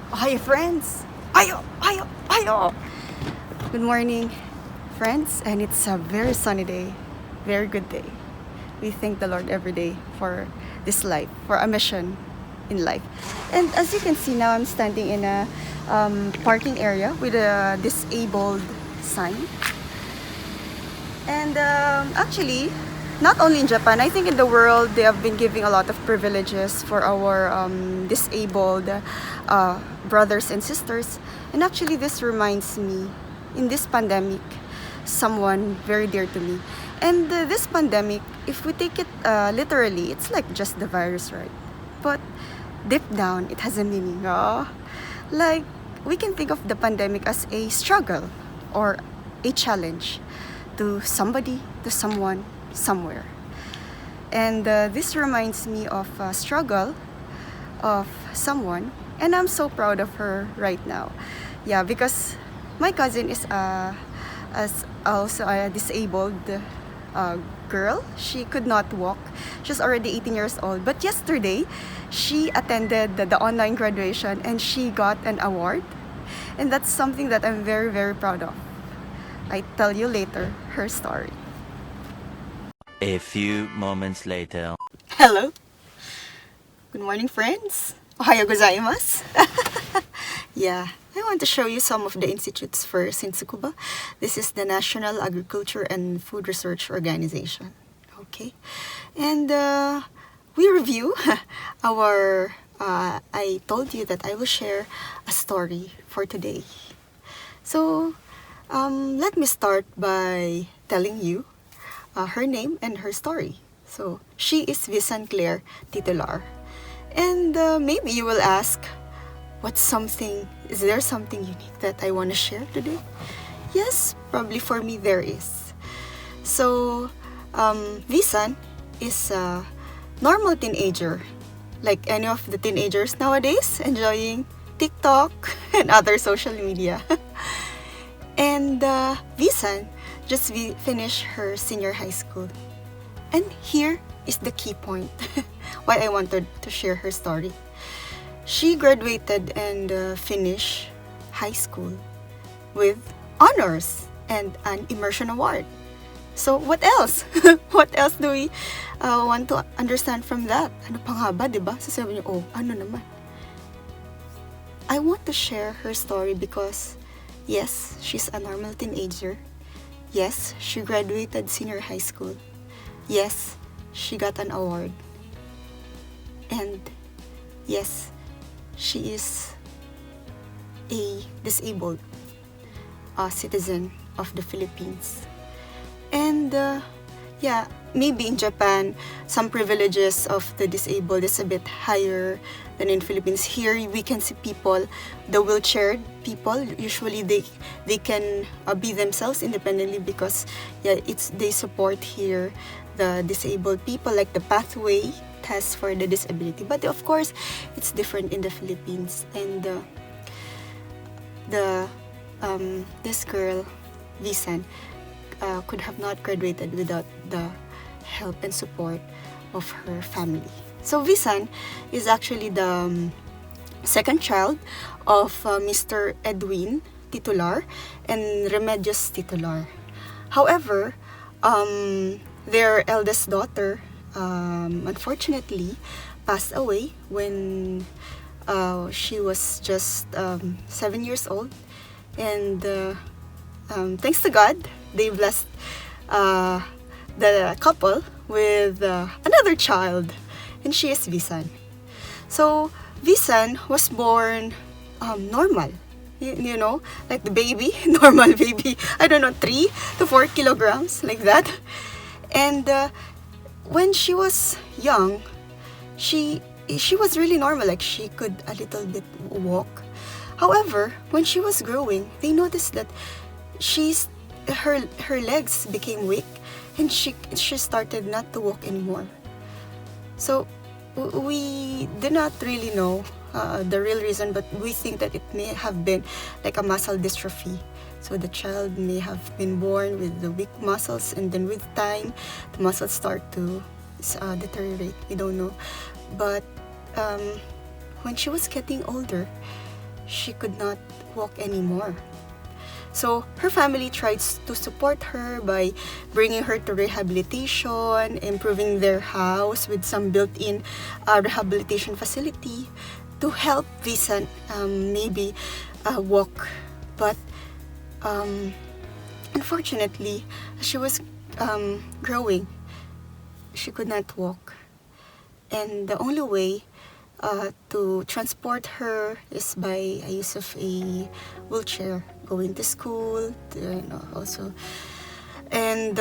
Hi, friends! Ayo! Ayo! Ayo! Good morning, friends, and it's a very sunny day, very good day. We thank the Lord every day for this life, for a mission in life. And as you can see now, I'm standing in a parking area with a disabled sign. And actually, not only in Japan, I think in the world they have been giving a lot of privileges for our disabled brothers and sisters. And actually, this reminds me, in this pandemic, someone very dear to me. And this pandemic, if we take it literally, it's like just the virus, right? But deep down, it has a meaning. Like, we can think of the pandemic as a struggle or a challenge to somebody, to someone, somewhere. And this reminds me of a struggle of someone, and I'm so proud of her right now. Yeah, because my cousin is also a disabled girl. She could not walk. She's already 18 years old. But yesterday, she attended the online graduation and she got an award. And that's something that I'm very, very proud of. I tell you later her story. A few moments later. Hello. Good morning, friends. Ohayo gozaimasu. Yeah, I want to show you some of the institutes first in Tsukuba. This is the National Agriculture and Food Research Organization. Okay. And we review our, I told you that I will share a story for today. So, let me start by telling you her name and her story. So, she is Visan Claire Titular. And maybe you will ask, is there something unique that I want to share today? Yes, probably for me there is. So, Visan is a normal teenager, like any of the teenagers nowadays, enjoying TikTok and other social media. And Visan just finished her senior high school. And here is the key point why I wanted to share her story. She graduated and finished high school with honors and an immersion award. So what else? What else do we want to understand from that? Ano pa nga ba, diba? Sasabi niyo, oh, ano naman? I want to share her story because, yes, she's a normal teenager. Yes, she graduated senior high school. Yes, she got an award. And yes, she is a disabled citizen of the Philippines. And yeah, maybe in Japan, some privileges of the disabled is a bit higher than in Philippines. Here, we can see people, the wheelchair people, usually they can be themselves independently because they support here the disabled people, like the pathway test for the disability. But of course, it's different in the Philippines. And this girl, Visan, could have not graduated without the help and support of her family. So Visan is actually the second child of Mr. Edwin Titular and Remedios Titular. However, their eldest daughter unfortunately passed away when she was just 7 years old. And thanks to God, they blessed the couple with another child, and she is Visan. So Visan was born normal, you know, like the baby, normal baby, I don't know, 3 to 4 kilograms, like that. And when she was young, she was really normal, like she could a little bit walk. However, when she was growing, they noticed that her legs became weak and she started not to walk anymore. So we do not really know the real reason, but we think that it may have been like a muscle dystrophy. So the child may have been born with the weak muscles, and then with time, the muscles start to deteriorate. We don't know. But when she was getting older, she could not walk anymore. So her family tries to support her by bringing her to rehabilitation, improving their house with some built-in rehabilitation facility to help Visan maybe walk. But unfortunately, she was growing. She could not walk. And the only way to transport her is by a use of a wheelchair, going to school, also. And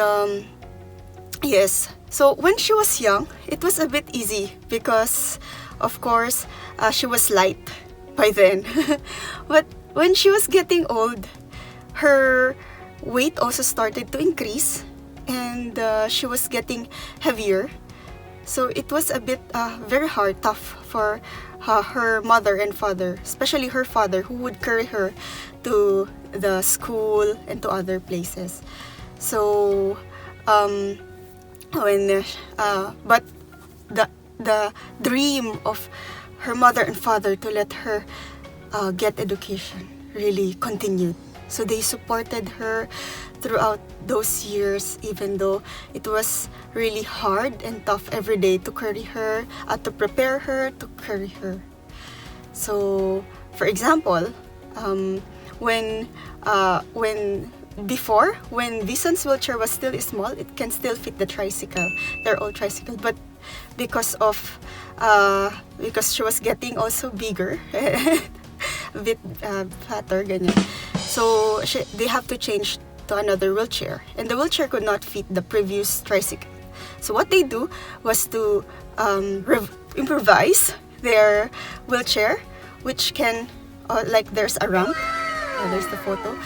yes, so when she was young, it was a bit easy because, of course, she was light by then. But when she was getting old, her weight also started to increase, and she was getting heavier. So it was a bit very hard, tough for her mother and father, especially her father, who would carry her to the school and to other places. So but the dream of her mother and father to let her get education really continued. So they supported her throughout those years, even though it was really hard and tough every day to carry her, to prepare her, to carry her. So, for example, when Visan's wheelchair was still small, it can still fit the tricycle, their old tricycle. But because she was getting also bigger, a bit fatter, ganyan. So they have to change to another wheelchair, and the wheelchair could not fit the previous tricycle. So what they do was to improvise their wheelchair, which can, like there's a ramp, there's the photo,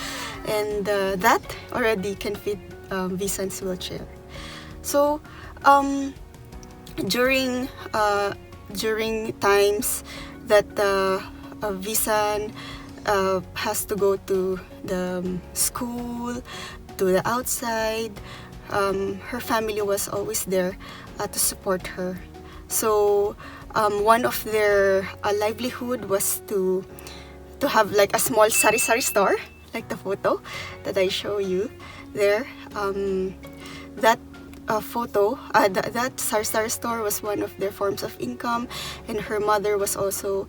and that already can fit Visan's wheelchair. So during times that Visan has to go to the school, to the outside, her family was always there to support her. So one of their livelihood was to have like a small sari-sari store, like the photo that I show you there. That that sari-sari store was one of their forms of income, and her mother was also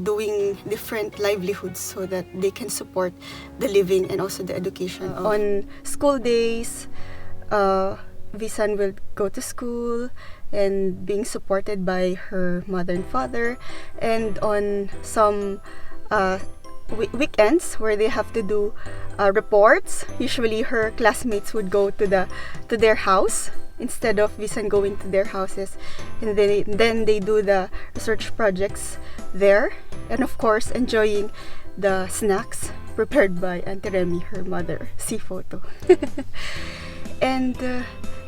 doing different livelihoods so that they can support the living and also the education. On school days, Visan will go to school and being supported by her mother and father, and on some weekends where they have to do reports, usually her classmates would go to their house instead of Visan going to their houses, and then they do the research projects there, and of course enjoying the snacks prepared by Auntie Remy, her mother. See photo. And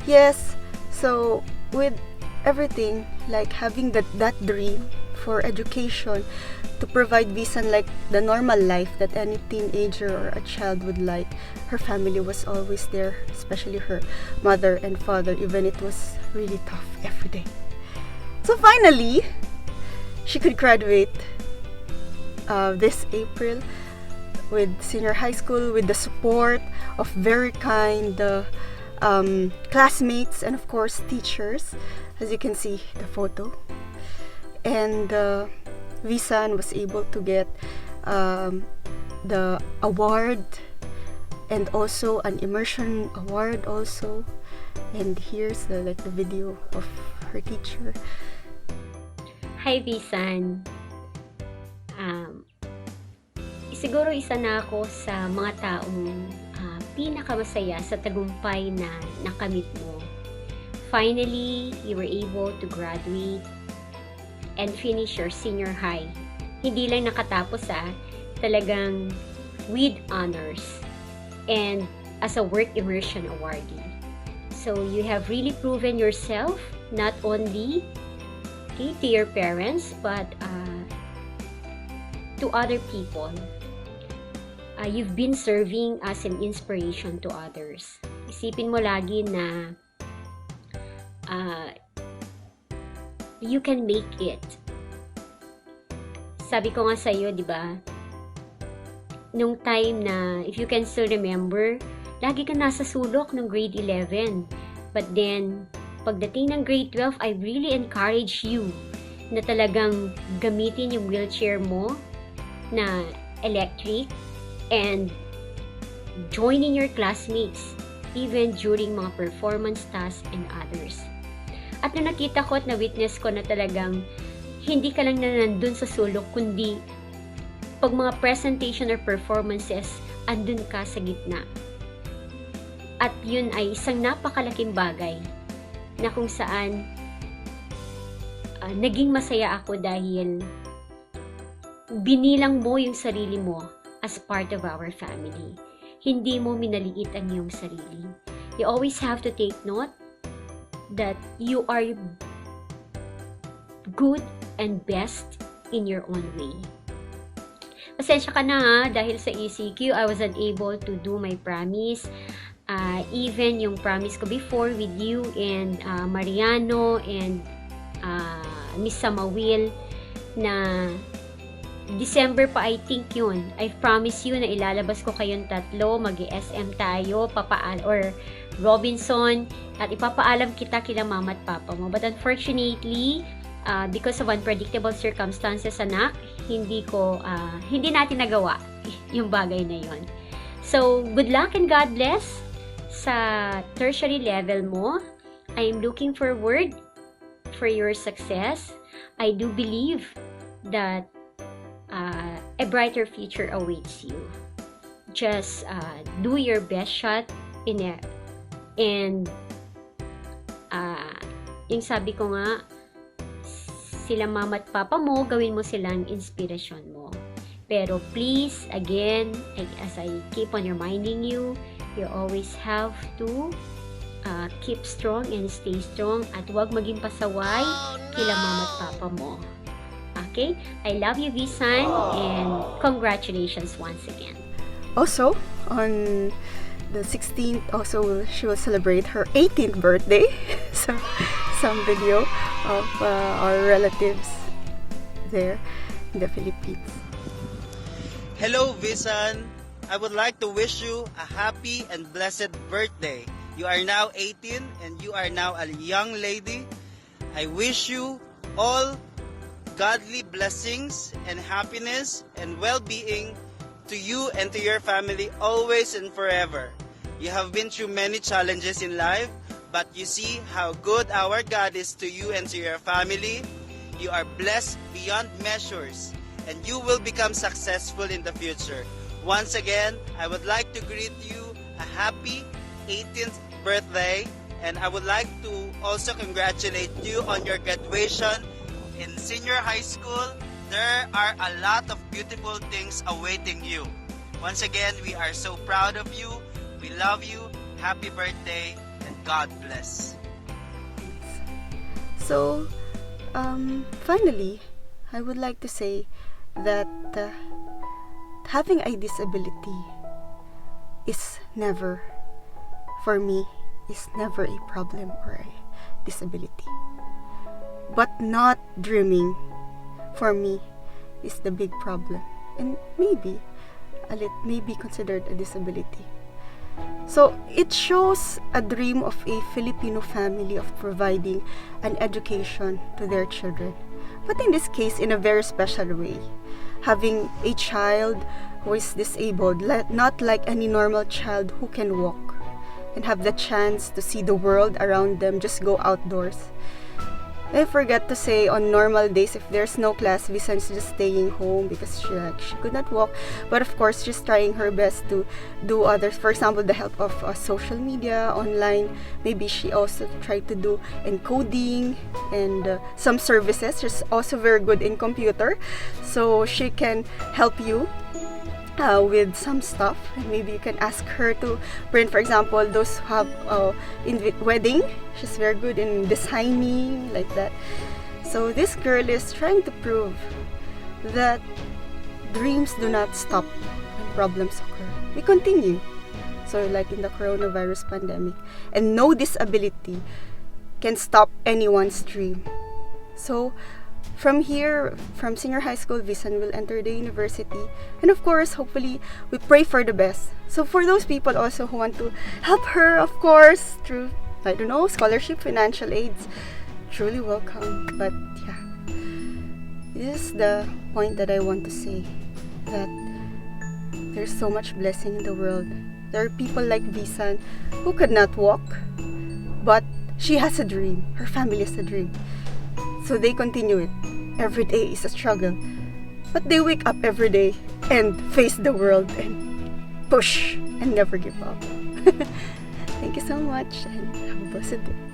yes, so with everything, like having that dream for education, to provide Visan like the normal life that any teenager or a child would like, her family was always there, especially her mother and father, even it was really tough every day. So finally, she could graduate this April with senior high school, with the support of very kind classmates and of course teachers, as you can see the photo. And Visan was able to get the award and also an immersion award also. And here's the video of her teacher. Hi Visan. Siguro isa na ako sa mga taong pinakamasaya sa tagumpay na nakamit mo. Finally, you were able to graduate and finish your senior high. Hindi lang nakatapos talagang with honors and as a work immersion awardee. So you have really proven yourself not only to your parents but to other people. You've been serving as an inspiration to others. Isipin mo lagi na you can make it. Sabi ko nga sa iyo, 'di ba? nung time na, if you can still remember, lagi ka nasa sulok ng grade 11. But then, pagdating ng grade 12, I really encourage you na talagang gamitin yung wheelchair mo na electric and joining your classmates even during mga performance tasks and others. At nung nakita ko at na-witness ko na talagang hindi ka lang na nandun sa sulok, kundi pag mga presentation or performances, andun ka sa gitna. At yun ay isang napakalaking bagay na kung saan naging masaya ako dahil binilang mo yung sarili mo as part of our family. Hindi mo minaliit ang iyong sarili. You always have to take note that you are good and best in your own way. Pasensya ka na ha, dahil sa ECQ, I wasn't able to do my promise. Even yung promise ko before with you and Mariano and Miss Samawil na December pa, I think yun. I promise you na ilalabas ko kayong tatlo, mag-SM tayo, or Robinson, at ipapaalam kita kila mama at papa mo. But unfortunately, because of unpredictable circumstances, anak, hindi natin nagawa yung bagay na yon. So, good luck and God bless sa tertiary level mo. I am looking forward for your success. I do believe that a brighter future awaits you. Just do your best shot in it. And yung sabi ko nga, sila mama at papa mo, gawin mo silang inspirasyon mo. Pero please, again, as I keep on reminding you, you always have to keep strong and stay strong at huwag maging pasaway kila mama at papa mo. Okay? I love you, Visan, and congratulations once again. Also, on the 16th, also she will celebrate her 18th birthday. So, some video of our relatives there in the Philippines. Hello, Visan. I would like to wish you a happy and blessed birthday. You are now 18 and you are now a young lady. I wish you all godly blessings and happiness and well-being to you and to your family always and forever. You have been through many challenges in life, but you see how good our God is to you and to your family. You are blessed beyond measures and you will become successful in the future. Once again, I would like to greet you a happy 18th birthday, and I would like to also congratulate you on your graduation in senior high school. There are a lot of beautiful things awaiting you. Once again, we are so proud of you. We love you. Happy birthday and God bless. So, finally, I would like to say that having a disability is never, for me, is never a problem or a disability. But not dreaming, for me, is the big problem, and maybe may be considered a disability. So it shows a dream of a Filipino family of providing an education to their children, but in this case in a very special way, having a child who is disabled, not like any normal child who can walk and have the chance to see the world around them, just go outdoors. I forgot to say, on normal days, if there's no class, Visan's just staying home because she could not walk. But of course, she's trying her best to do others. For example, the help of social media, online. Maybe she also tried to do encoding and some services. She's also very good in computer, so she can help you with some stuff. And maybe you can ask her to print, for example, those who have wedding. She's very good in designing, like that. So this girl is trying to prove that dreams do not stop when problems occur. We continue. So like in the coronavirus pandemic, and no disability can stop anyone's dream. So From here, from senior high school, Visan will enter the university. And of course, hopefully, we pray for the best. So for those people also who want to help her, of course, through, I don't know, scholarship, financial aids, truly welcome. But yeah, this is the point that I want to say, that there's so much blessing in the world. There are people like Visan who could not walk, but she has a dream. Her family has a dream. So they continue it. Every day is a struggle. But they wake up every day and face the world and push and never give up. Thank you so much and have a blessed day.